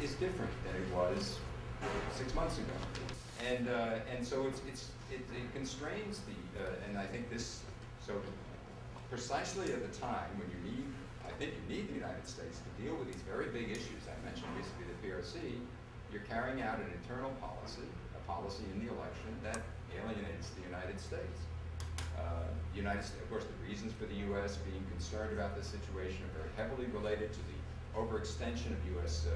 is different than it was 6 months ago. And so it constrains the, and I think this, so precisely at the time when I think you need the United States to deal with these very big issues I mentioned recently, the PRC, you're carrying out an internal policy, a policy in the election that alienates the United States. Of course, the reasons for the U.S. being concerned about this situation are very heavily related to the overextension of U.S.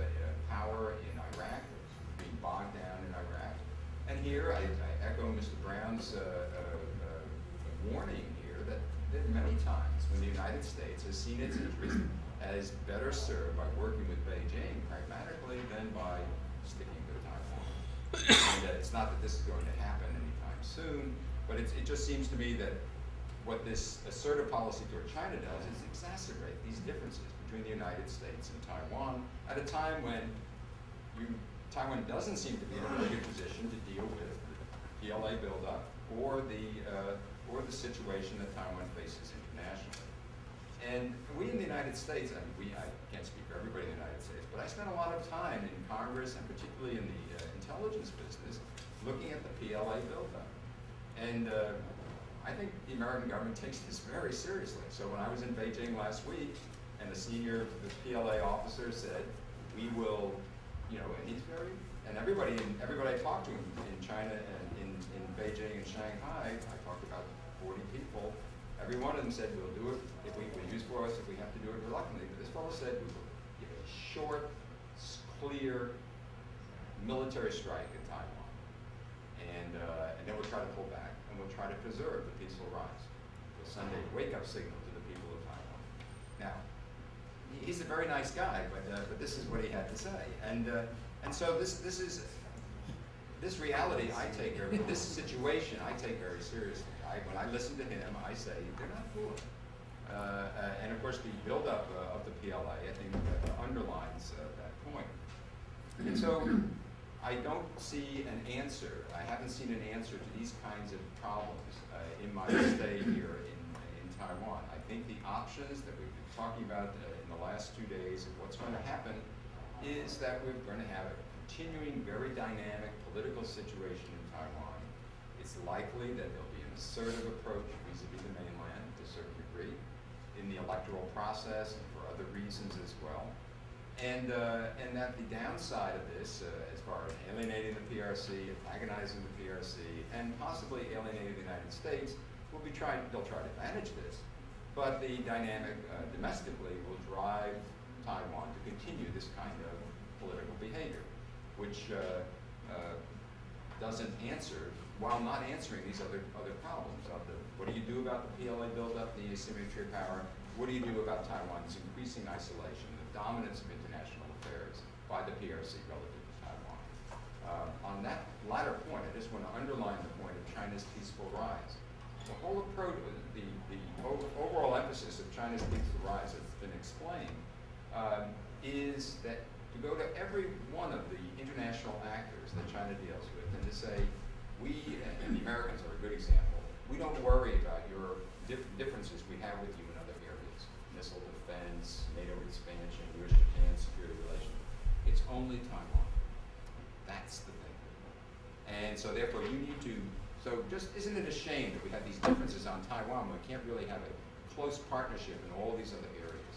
power in Iraq, being bogged down in Iraq. And here, I echo Mr. Brown's warning here that many times when the United States has seen its interest as better served by working with Beijing pragmatically than by sticking with Taiwan. And it's not that this is going to happen anytime soon, but it just seems to me that what this assertive policy toward China does is exacerbate these differences between the United States and Taiwan at a time when Taiwan doesn't seem to be in a very good position to deal with the PLA buildup or the situation that Taiwan faces internationally. And we in the United States, I can't speak for everybody in the United States, but I spent a lot of time in Congress and particularly in the intelligence business looking at the PLA buildup. And I think the American government takes this very seriously. So when I was in Beijing last week, and the PLA officer said, we will, and he's and everybody I talked to in China and in Beijing and Shanghai, I talked about 40 people, every one of them said, we'll do it if we use force, if we have to do it reluctantly. But this fellow said, we will give a short, clear military strike in Taiwan. And then we'll try to pull back, and we'll try to preserve the peaceful rise. We'll send a wake-up signal to the people of Taiwan. Now, he's a very nice guy, but this is what he had to say. And so this reality this situation I take very seriously. When I listen to him, I say, they're not fooling. And of course, the buildup of the PLA, I think, underlines that point. And so, I don't see an answer. I haven't seen an answer to these kinds of problems in my stay here in Taiwan. I think the options that we've been talking about in the last 2 days of what's going to happen is that we're going to have a continuing, very dynamic political situation in Taiwan. It's likely that there'll be an assertive approach vis-a-vis the mainland to a certain degree in the electoral process and for other reasons as well. And that the downside of this, as far as alienating the PRC, antagonizing the PRC, and possibly alienating the United States, they'll try to manage this. But the dynamic domestically will drive Taiwan to continue this kind of political behavior, which doesn't answer, while not answering these other problems of what do you do about the PLA buildup, the asymmetry of power? What do you do about Taiwan's increasing isolation, the dominance of international affairs by the PRC relative to Taiwan? On that latter point, I just want to underline the point of China's peaceful rise. The whole approach, the overall emphasis of China's peaceful rise, as has been explained, is that to go to every one of the international actors that China deals with and to say, we, and the Americans are a good example, we don't worry about your differences we have with you in other areas, missile defense, NATO expansion, U.S.-Japan security relations. It's only Taiwan. That's the thing. And so therefore you need to, so just isn't it a shame that we have these differences on Taiwan when we can't really have a close partnership in all these other areas?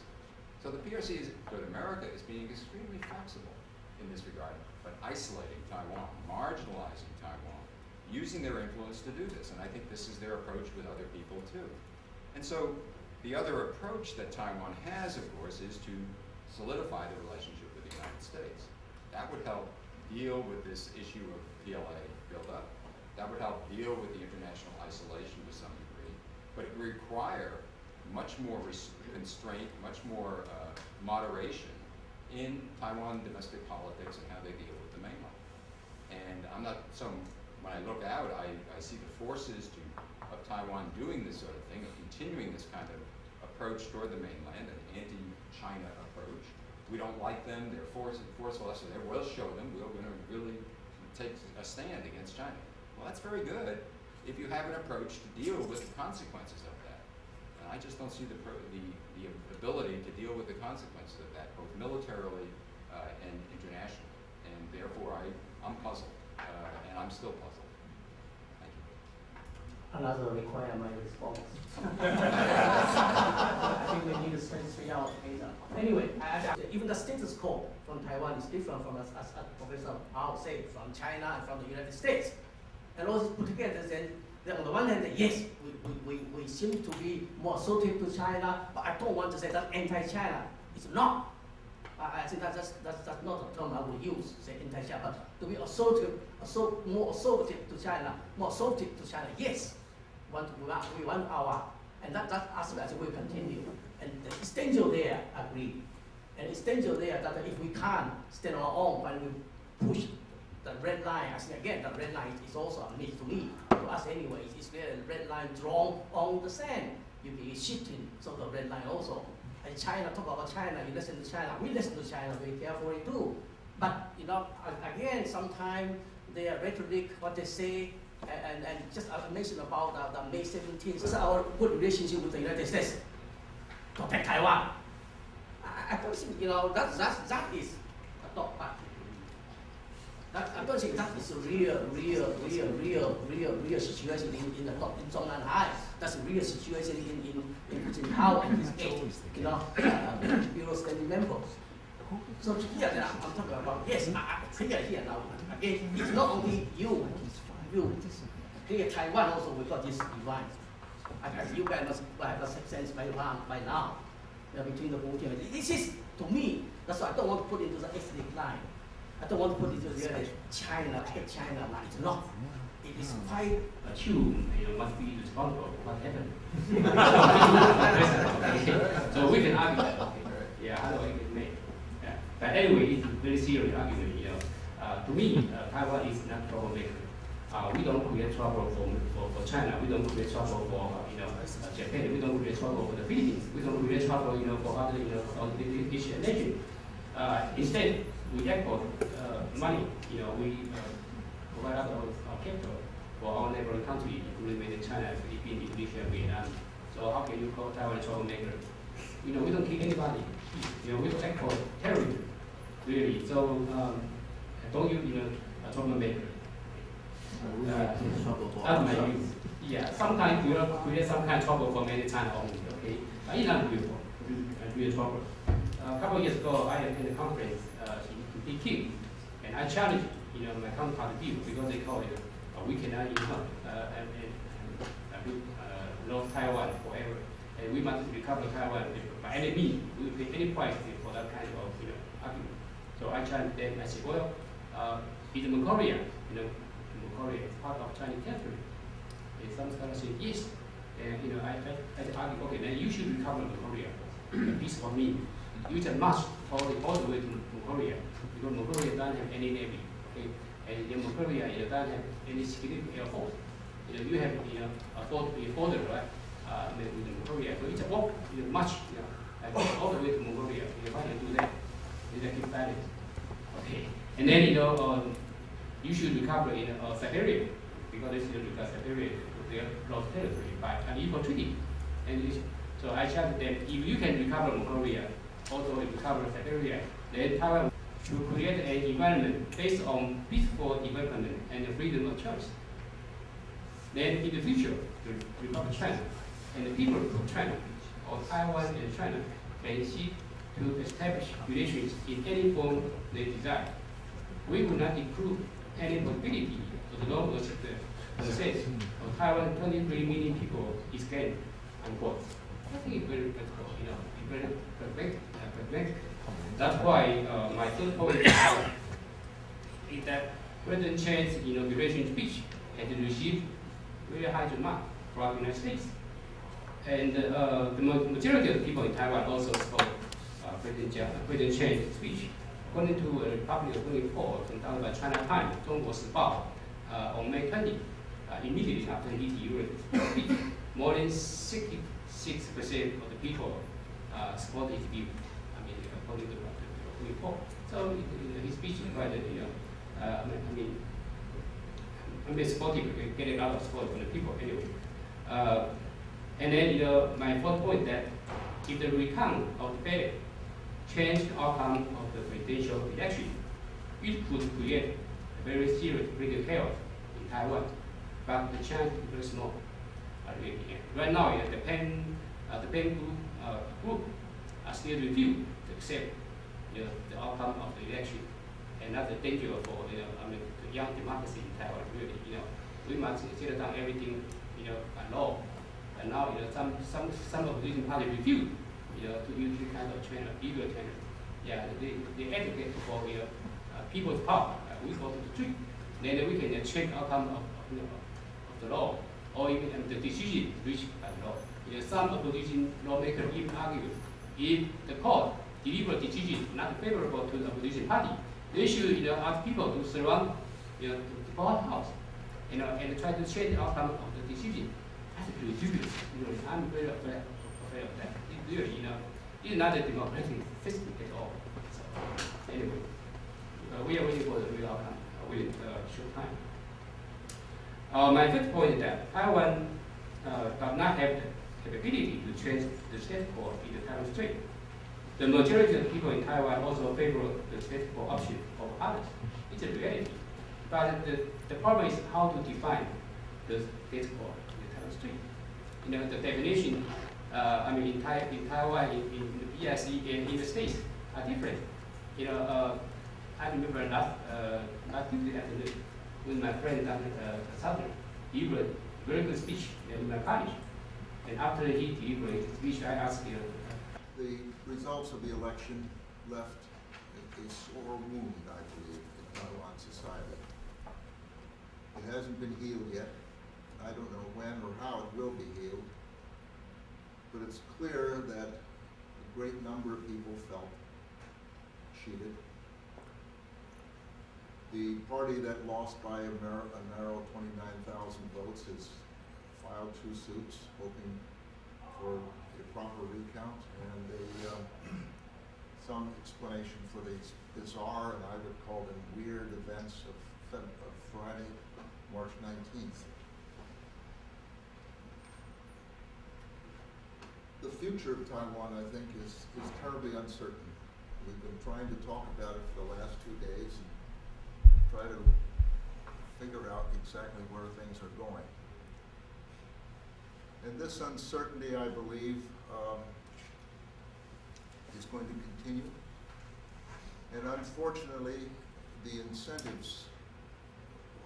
So the PRC, but America is being extremely flexible in this regard, but isolating Taiwan, marginalizing Taiwan, using their influence to do this. And I think this is their approach with other people too. And so the other approach that Taiwan has, of course, is to solidify the relationship with the United States. That would help deal with this issue of PLA buildup. That would help deal with the international isolation to some degree. But it would require much more constraint, much more moderation in Taiwan domestic politics and how they deal with the mainland. And I'm not, so when I look out, I see the forces of Taiwan doing this sort of thing, of continuing this kind of approach toward the mainland, an anti-China approach. We don't like them, they're forceful, so we'll show them, we're going to really take a stand against China. Well, that's very good if you have an approach to deal with the consequences of that. And I just don't see the ability to deal with the consequences of that, both militarily and internationally. still puzzled. Thank you. Another require my response. I think we need to spend 3 hours together. Anyway, even the status quo from Taiwan is different from as Professor Mao said, from China and from the United States. And all this put together, then on the one hand, yes, we seem to be more assertive to China, but I don't want to say that anti-China. It's not. I think that's not the term I would use, say anti-China, but to be assertive, more assertive to China, yes. We want our, and that aspect will continue. And it's danger there, I agree. And it's danger there that if we can't stand on our own when we push the red line, I think again, the red line is also a myth to me, to us anyway. It's there, the red line drawn on the sand. You be shifting, so the red line also. And China, talk about China, you listen to China, we listen to China very carefully too. But, again, sometimes their rhetoric, what they say, and just I mentioned about the May 17th, this is our good relationship with the United States. Protect Taiwan. I don't think, that is a thought, but I don't think that is a real situation in Zhongnanhai. That's a real situation in Jingzhou and his 8, Bureau standing members. So here I'm talking about, yes, clear here now. Again, it's not only you. Clear Taiwan also we got this divide. As you guys must have a sense by now. Between the both teams. This is, to me, that's why I don't want to put into the ethnic line. I don't want to put into the China, China line. It's not. It is quite true, must be responsible for what happened. So we can argue that. Yeah, how do I get made? Yeah. But anyway, it's a very serious argument. To me, Taiwan is not troublemaker. We don't create trouble for China. We don't create trouble for Japan. We don't create trouble for the Philippines. We don't create trouble for other Asian nations. Instead, we export money. We provide our capital for our neighboring countries, including China, Philippines, Indonesia, Vietnam. So how can you call Taiwan a troublemaker? We don't kill anybody. We don't export terrorism, really. So don't you a troublemaker? That's my view. Yeah, sometimes we create some kind of trouble for many times only, okay? But it's not real trouble. A couple of years ago, I attended a conference in Peking, and I challenged, my counterpart view because they call it we cannot, love Taiwan forever, and we must recover Taiwan by any means, we will pay any price for that kind of, argument. So I challenged them. I said, well, is Mongolia, Mongolia is part of Chinese territory? And some scholars say yes. And I argue, okay, then you should recover Mongolia. Peace for me. You just march all the way to Mongolia because Mongolia doesn't have any navy. Okay, and in Mongolia doesn't have any significant air force. You have a border, right? With Mongolia, so it's a walk, march, all the way to Mongolia. Why do you do that? You keep balance. Okay, and then you should recover Siberia because they should recover Siberia to their lost territory by an equal treaty. And so I challenge them: if you can recover Mongolia, also recover Siberia, then Taiwan should create an environment based on peaceful development and freedom of choice. Then in the future, the Republic of China and the people of China, or Taiwan and China, can seek to establish relations in any form they desire. We will not include any possibility of the law of the state of Taiwan 23 million people is gained, unquote. I think it's very practical, it's very pragmatic. That's why my third point is that President Chen's inauguration speech has received very high demand from the United States. And the majority of the people in Taiwan also support President Chen's speech. According to a Republic report conducted by China Times, 中国时报, on May 20, immediately after he delivered the speech, more than 66% of the people support his view. According to the report. So his speech is quite, supportive, getting a lot of support from the people anyway. And then my fourth point that if the recount of the ballot change the outcome of the presidential election, it could create a very serious political chaos in Taiwan, but the chance is very small. Right now, the PEN group are still refused to accept the outcome of the election, and that's the danger for the young democracy in Taiwan. Really, we must settle down everything by law. And now, some opposition party refuse, to use this kind of channel, legal channel. Yeah, they advocate for people's power. We go to the street, then we can check outcome of the law, or even the decision reached by the law. Some opposition lawmakers even argue if the court deliver decision not favorable to the opposition party, they should ask people to surround the courthouse, and try to change the outcome of the decision. That's ridiculous. I'm very afraid of that. It really, it's not a democratic system at all. So anyway, we are waiting for the real outcome within a short time. My fifth point is that Taiwan does not have the capability to change the status quo in the Taiwan Strait. The majority of the people in Taiwan also favor the status quo option over others. It's a reality. But the problem is how to define the status quo in the Taiwan Strait. The definition, in Taiwan, in the PRC, and in the States are different. I remember last Tuesday afternoon with my friend Dr. Southern. He wrote a very good speech in my college. And after he delivered his speech, I asked him. The results of the election left a sore wound, I believe, in Taiwan society. It hasn't been healed yet. I don't know when or how it will be healed. But it's clear that a great number of people felt cheated. The party that lost by a narrow 29,000 votes has filed 2 suits hoping for a proper recount and some explanation for these bizarre, and I would call them weird, events of Friday, March 19th. The future of Taiwan, I think, is terribly uncertain. We've been trying to talk about it for the last 2 days and try to figure out exactly where things are going. And this uncertainty, I believe, is going to continue. And unfortunately, the incentives,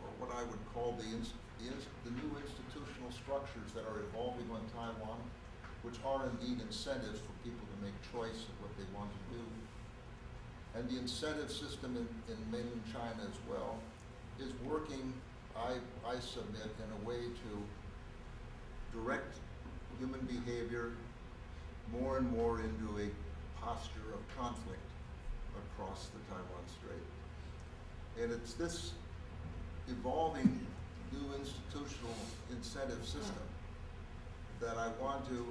or what I would call the new institutional structures that are evolving on Taiwan, which are indeed incentives for people to make choice of what they want to do, and the incentive system in mainland China as well, is working, I submit, in a way to direct human behavior more and more into a posture of conflict across the Taiwan Strait. And it's this evolving new institutional incentive system that I want to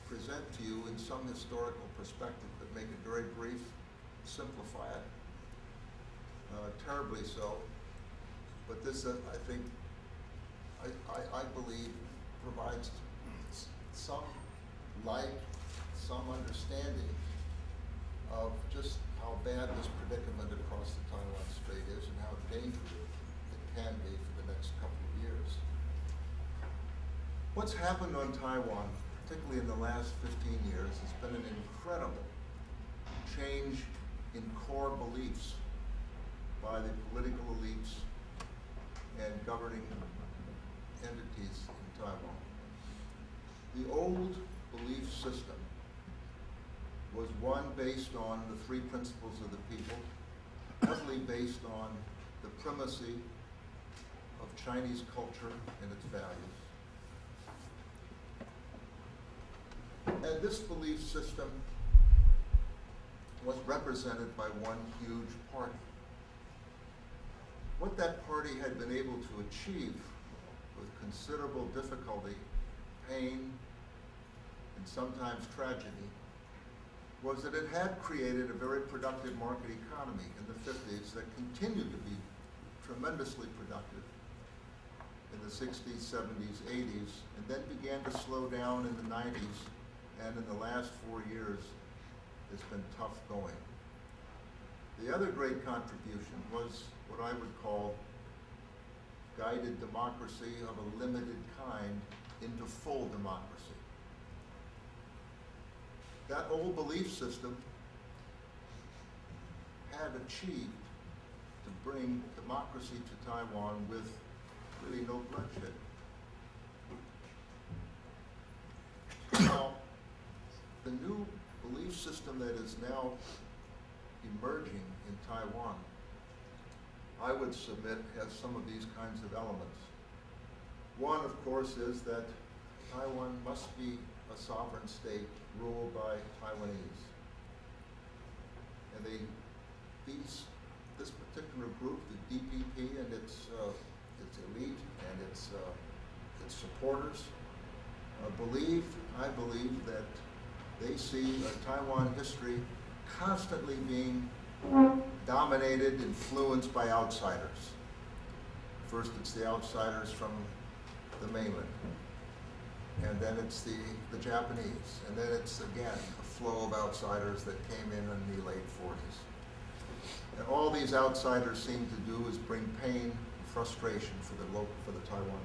present to you in some historical perspective, but make it very brief, simplify it, terribly so. But this, I think, I believe, provides some light, some understanding of just how bad this predicament across the Taiwan Strait is and how dangerous it can be for the next couple of years. What's happened on Taiwan, particularly in the last 15 years, has been an incredible change in core beliefs by the political elites and governing entities in Taiwan. The old belief system was one based on the 3 principles of the people, heavily based on the primacy of Chinese culture and its values. And this belief system was represented by one huge party. What that party had been able to achieve with considerable difficulty, pain, and sometimes tragedy, was that it had created a very productive market economy in the 50s that continued to be tremendously productive in the 60s, 70s, 80s, and then began to slow down in the 90s, and in the last 4 years, it's been tough going. The other great contribution was what I would call guided democracy of a limited kind into full democracy. That old belief system had achieved to bring democracy to Taiwan with really no bloodshed. Now, the new belief system that is now emerging in Taiwan, I would submit, has some of these kinds of elements. One, of course, is that Taiwan must be a sovereign state ruled by Taiwanese. And this particular group, the DPP and its elite and its supporters, I believe that they see Taiwan history constantly being dominated, influenced by outsiders. First it's the outsiders from the mainland, and then it's the Japanese, and then it's again a flow of outsiders that came in the late 40s. And all these outsiders seem to do is bring pain and frustration for the Taiwan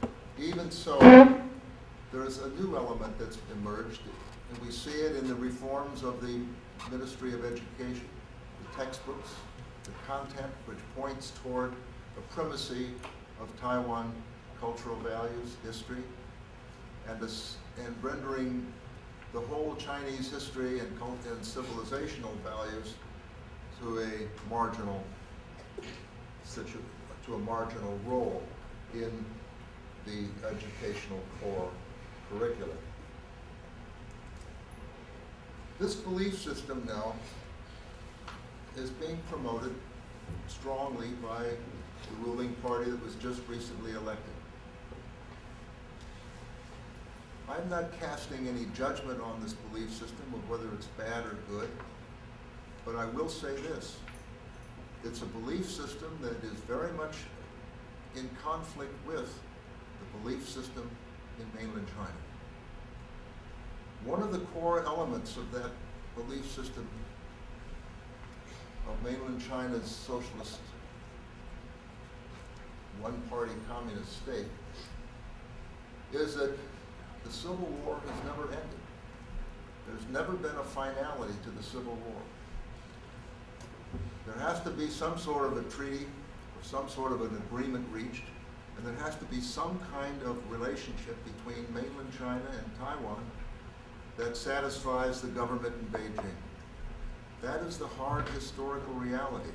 people. Even so, there is a new element that's emerged, and we see it in the reforms of the Ministry of Education, the textbooks, the content which points toward the primacy of Taiwan cultural values, history, and rendering the whole Chinese history and civilizational values to a marginal role in the educational core curriculum. This belief system now is being promoted strongly by the ruling party that was just recently elected. I'm not casting any judgment on this belief system of whether it's bad or good, but I will say this. It's a belief system that is very much in conflict with the belief system in mainland China. One of the core elements of that belief system of mainland China's socialist, one-party communist state is that the Civil War has never ended. There's never been a finality to the Civil War. There has to be some sort of a treaty or some sort of an agreement reached, and there has to be some kind of relationship between mainland China and Taiwan that satisfies the government in Beijing. That is the hard historical reality.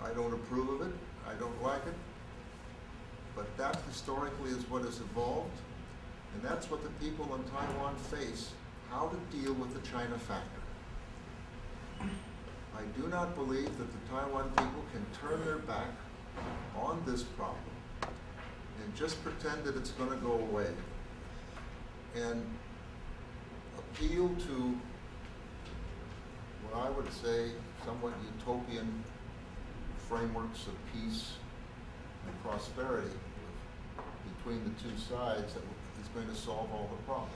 I don't approve of it, I don't like it, but that historically is what has evolved, and that's what the people in Taiwan face, how to deal with the China factor. I do not believe that the Taiwan people can turn their back on this problem and just pretend that it's going to go away and appeal to what I would say somewhat utopian frameworks of peace and prosperity between the two sides that is going to solve all the problems.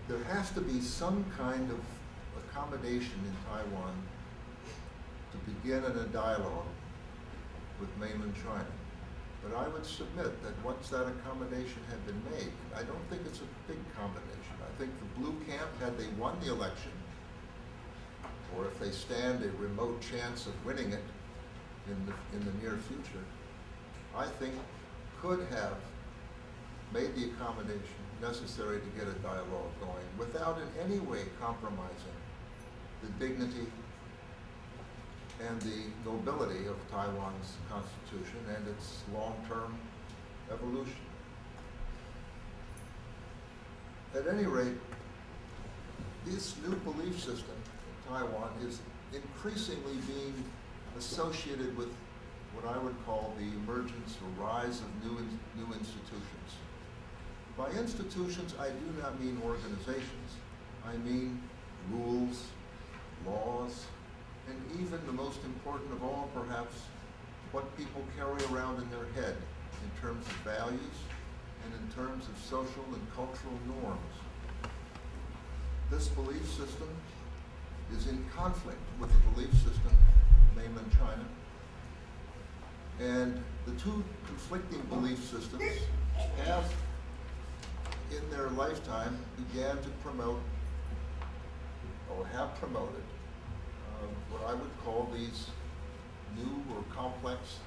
There has to be some kind of accommodation in Taiwan to begin in a dialogue with mainland China. But I would submit that once that accommodation had been made, I don't think it's a big combination. I think the blue camp, had they won the election, or if they stand a remote chance of winning it in the near future, I think could have made the accommodation necessary to get a dialogue going without in any way compromising the dignity and the nobility of Taiwan's constitution and its long-term evolution. At any rate, this new belief system in Taiwan is increasingly being associated with what I would call the emergence or rise of new institutions. By institutions, I do not mean organizations. I mean rules, laws, and even the most important of all, perhaps, what people carry around in their head in terms of values and in terms of social and cultural norms. This belief system is in conflict with the belief system mainland China. And the two conflicting belief systems have, in their lifetime, began to promote, or have promoted, what I would call these new or complex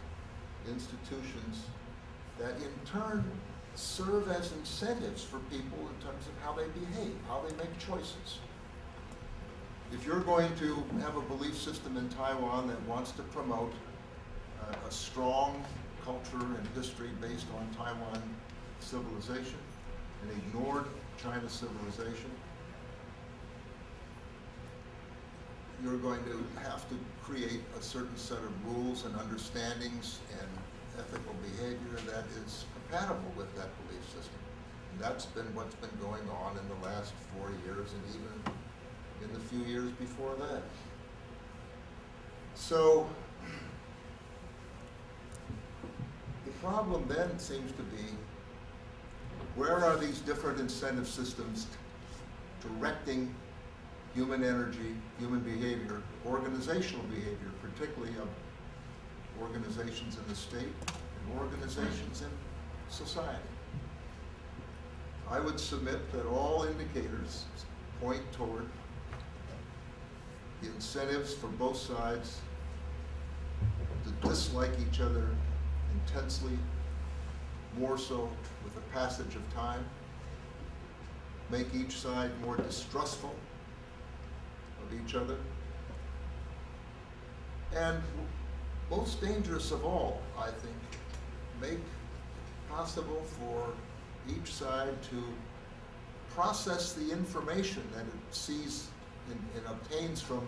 institutions that in turn serve as incentives for people in terms of how they behave, how they make choices. If you're going to have a belief system in Taiwan that wants to promote a strong culture and history based on Taiwan civilization and ignored China's civilization, you're going to have to create a certain set of rules and understandings and ethical behavior that is compatible with that belief system. And that's been what's been going on in the last 4 years and even in the few years before that. So the problem then seems to be, where are these different incentive systems directing human energy, human behavior, organizational behavior, particularly of organizations in the state and organizations in society? I would submit that all indicators point toward the incentives for both sides to dislike each other intensely, more so with the passage of time, make each side more distrustful of each other, and most dangerous of all, I think, make possible for each side to process the information that it sees and obtains from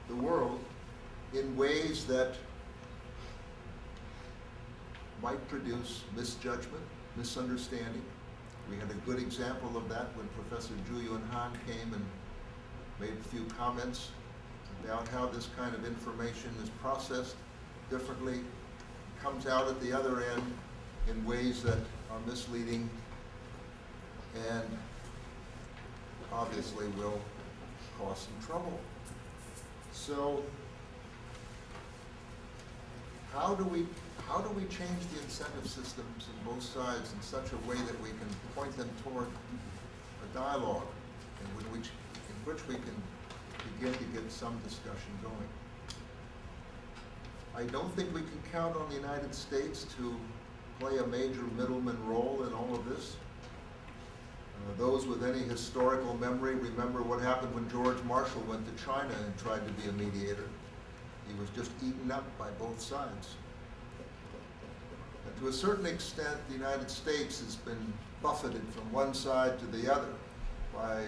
the world in ways that might produce misjudgment, misunderstanding. We had a good example of that when Professor Zhu Yunhan came and made a few comments about how this kind of information is processed differently, comes out at the other end in ways that are misleading and obviously will cause some trouble. So how do we change the incentive systems in both sides in such a way that we can point them toward a dialogue in which we can begin to get some discussion going? I don't think we can count on the United States to play a major middleman role in all of this. Those with any historical memory remember what happened when George Marshall went to China and tried to be a mediator. He was just eaten up by both sides. And to a certain extent, the United States has been buffeted from one side to the other by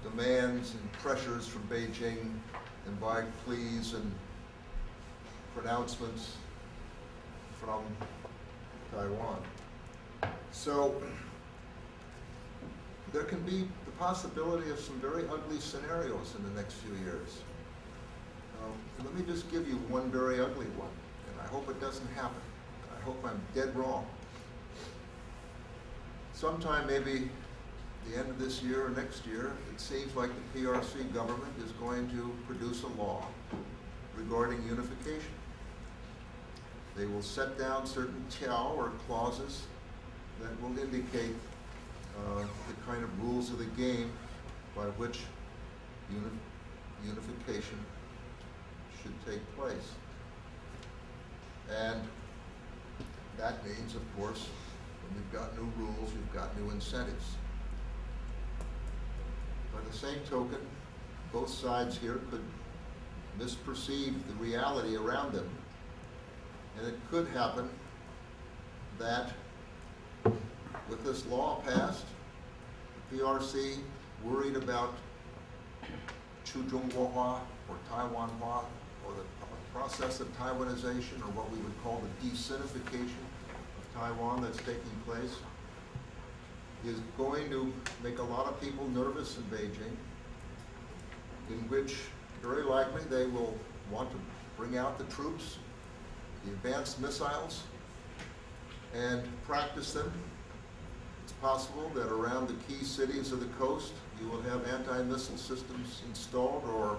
demands and pressures from Beijing and by pleas and pronouncements from Taiwan. So there can be the possibility of some very ugly scenarios in the next few years. Let me just give you one very ugly one, and I hope it doesn't happen. I hope I'm dead wrong. Sometime maybe the end of this year or next year, it seems like the PRC government is going to produce a law regarding unification. They will set down certain tiao or clauses that will indicate the kind of rules of the game by which unification should take place. And that means, of course, when we've got new rules, we've got new incentives. By the same token, both sides here could misperceive the reality around them. And it could happen that with this law passed, the PRC, worried about Chuzhongguohua or Taiwanhua, or the process of Taiwanization, or what we would call the de-Sinification of Taiwan that's taking place, is going to make a lot of people nervous in Beijing, in which very likely they will want to bring out the troops, the advanced missiles, and practice them. It's possible that around the key cities of the coast, you will have anti-missile systems installed or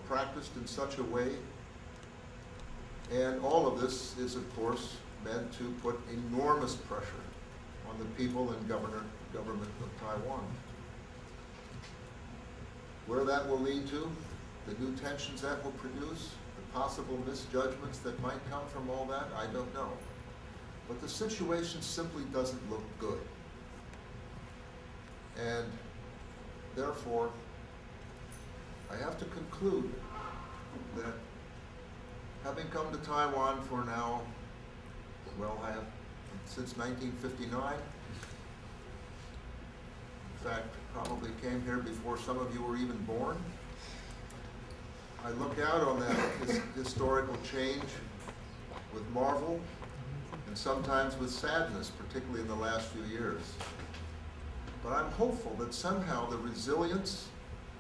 practiced in such a way And all of this is, of course, meant to put enormous pressure on the people and government of Taiwan. Where that will lead to, the new tensions that will produce, the possible misjudgments that might come from all that, I don't know. But the situation simply doesn't look good. And therefore, I have to conclude that having come to Taiwan for now, well, I have since 1959. In fact, probably came here before some of you were even born. I look out on that historical change with marvel and sometimes with sadness, particularly in the last few years. But I'm hopeful that somehow the resilience,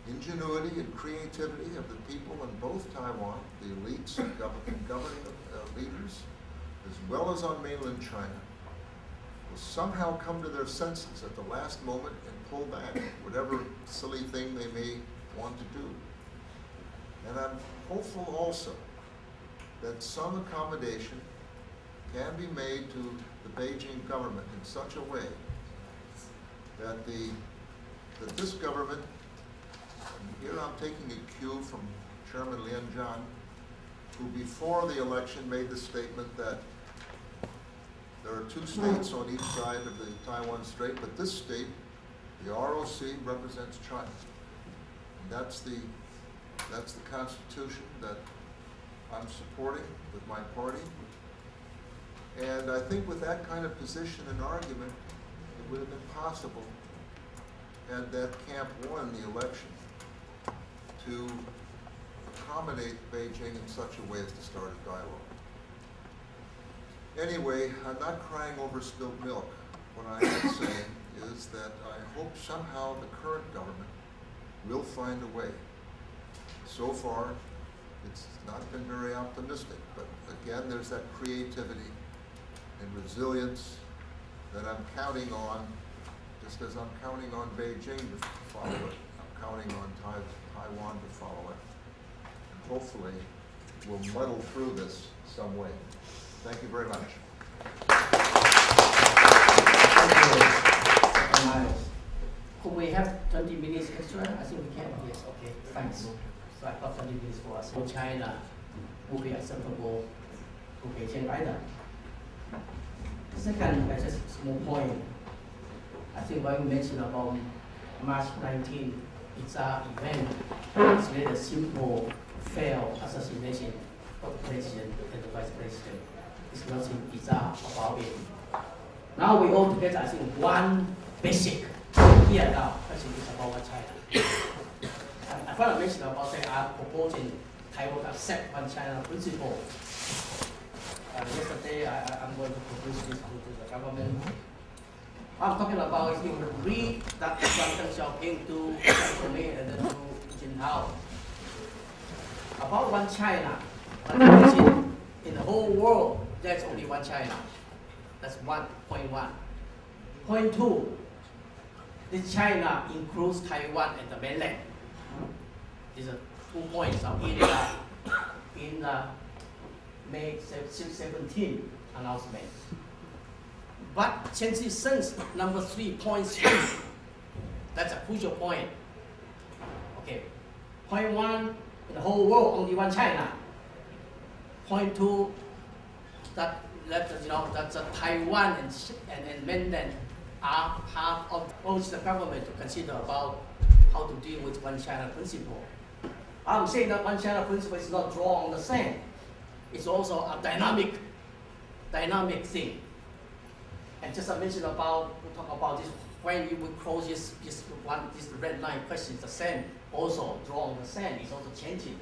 ingenuity, and creativity of the people in both Taiwan, the elites and governing leaders, as well as on mainland China, will somehow come to their senses at the last moment and pull back whatever silly thing they may want to do. And I'm hopeful also that some accommodation can be made to the Beijing government in such a way that this government, and here I'm taking a cue from Chairman Lien Zhan, who before the election made the statement that there are two states on each side of the Taiwan Strait, but this state, the ROC, represents China. And that's the constitution that I'm supporting with my party. And I think with that kind of position and argument, it would have been possible had that camp won the election to accommodate Beijing in such a way as to start a dialogue. Anyway, I'm not crying over spilled milk. What I am saying is that I hope somehow the current government will find a way. So far, it's not been very optimistic, but again, there's that creativity and resilience that I'm counting on, just as I'm counting on Beijing to follow it. I'm counting on Taiwan to follow it. And hopefully, we'll muddle through this some way. Thank you very much. Thank you, Myers. Could we have 20 minutes extra? I think we can. Yes, okay, thanks. So I got 20 minutes for us. For China will be acceptable to Beijing either. Second, just a small point. I think when you mentioned about March 19, it's an event. It's really a simple, failed assassination of the president and the vice president. There's nothing bizarre about it. Now we all together, I think, one basic here now, question is about China. I finally mentioned about they are proposing Taiwan to accept one China principle. Yesterday, I'm going to propose this to the government. I'm talking about if you read that from Deng Xiaoping to me and then to Jin Hao about one China. In the whole world, there's only one China. That's 1.1. Point 2, this China includes Taiwan and the mainland. These are 2 points of in the May 17 announcement. But changes since number 3.3, that's a crucial point. Okay, point 1, in the whole world, only one China. Point 2, that Taiwan and mainland are part of both the government to consider about how to deal with one China principle. I'm saying that one China principle is not drawn on the sand. It's also a dynamic thing. And just I mentioned about, we talk about this, when you will close this red line question, the sand also draw on the sand is also changing.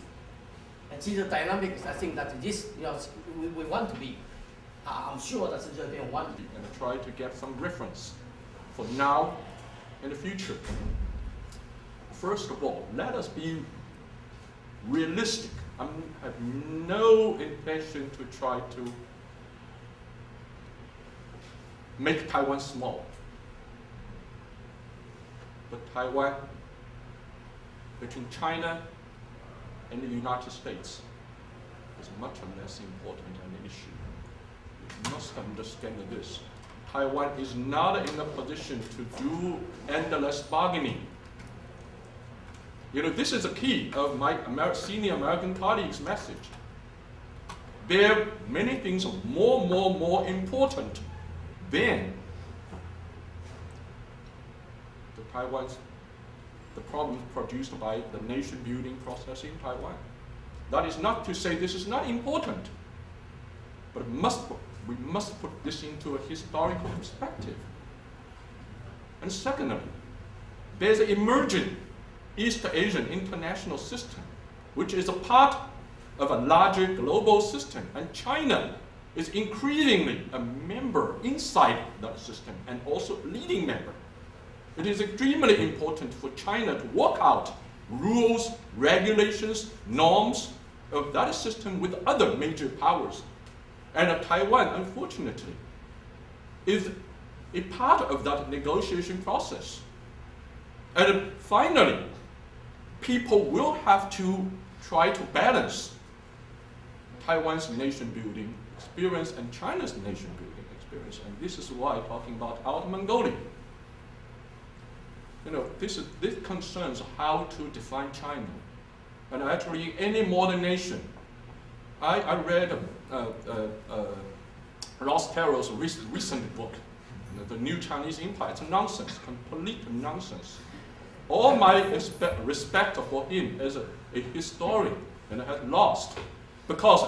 And see the dynamics, I think that this, we want to be. I'm sure that they want to be. And try to get some reference for now and the future. First of all, let us be realistic. I have no intention to try to make Taiwan small. But Taiwan, between China and the United States, is much less important an issue. You must understand this. Taiwan is not in a position to do endless bargaining. This is the key of my senior American colleagues' message. There are many things more important than the problems produced by the nation-building process in Taiwan. That is not to say this is not important, but we must put this into a historical perspective. And secondly, there's an emerging East Asian international system, which is a part of a larger global system, and China is increasingly a member inside that system and also leading member. It is extremely important for China to work out rules, regulations, norms of that system with other major powers. And Taiwan, unfortunately, is a part of that negotiation process. And finally, people will have to try to balance Taiwan's nation-building experience and China's nation-building experience. And this is why talking about Outer Mongolia. This concerns how to define China. And actually, any modern nation, I read Ross Perot's recent book, The New Chinese Empire. It's nonsense, complete nonsense. All my respect for him as a historian and has lost, because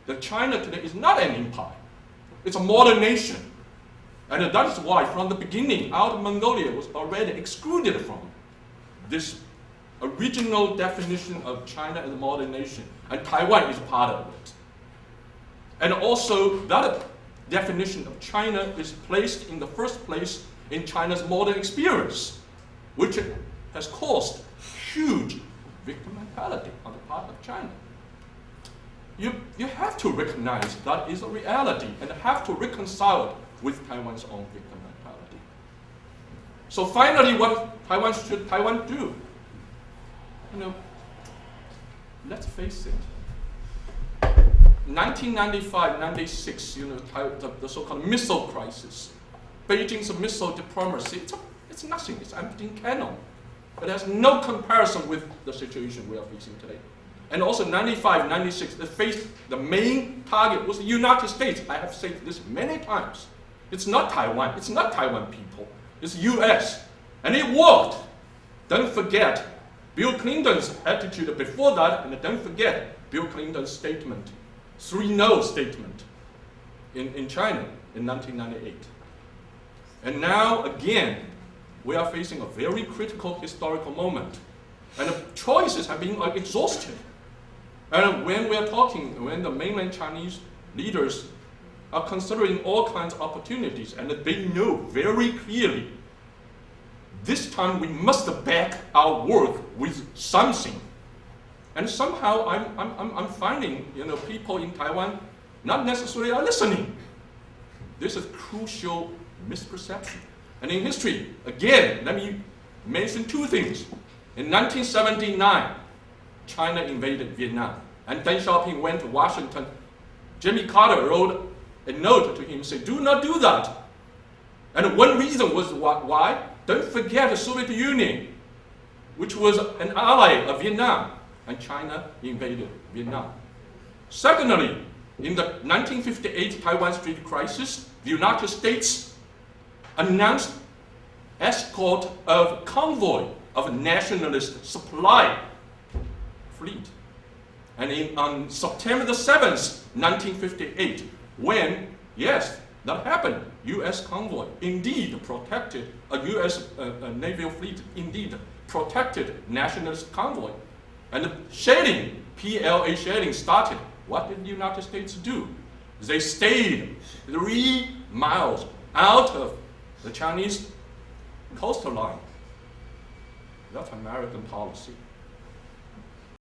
the China today is not an empire. It's a modern nation. And that is why, from the beginning, Outer Mongolia was already excluded from this original definition of China as a modern nation. And Taiwan is part of it. And also, that definition of China is placed in the first place in China's modern experience, which has caused huge victim mentality on the part of China. You have to recognize that is a reality and have to reconcile it with Taiwan's own victim mentality. So finally, what should Taiwan do? Let's face it. 1995-96, the so-called missile crisis, Beijing's missile diplomacy, it's nothing. It's empty cannon. It has no comparison with the situation we are facing today. And also 95-96, the main target was the United States. I have said this many times. It's not Taiwan. It's not Taiwan people. It's US. And it worked. Don't forget Bill Clinton's attitude before that, and don't forget Bill Clinton's statement, 3-no statement in China in 1998. And now, again, we are facing a very critical historical moment. And the choices have been exhausted. And when the mainland Chinese leaders are considering all kinds of opportunities, and they know very clearly, this time we must back our work with something. And somehow I'm finding people in Taiwan not necessarily are listening. This is crucial misperception. And in history, again, let me mention two things. In 1979, China invaded Vietnam, and Deng Xiaoping went to Washington. Jimmy Carter wrote a note to him saying, do not do that. And one reason was why? Don't forget the Soviet Union, which was an ally of Vietnam, and China invaded Vietnam. Secondly, in the 1958 Taiwan Strait crisis, the United States announced escort of convoy of nationalist supply fleet. And on September the 7th, 1958, when, yes, that happened, U.S. convoy indeed protected, a U.S. naval fleet indeed protected nationalist convoy. And the shelling, PLA shelling started. What did the United States do? They stayed 3 miles out of the Chinese coastal line. That's American policy.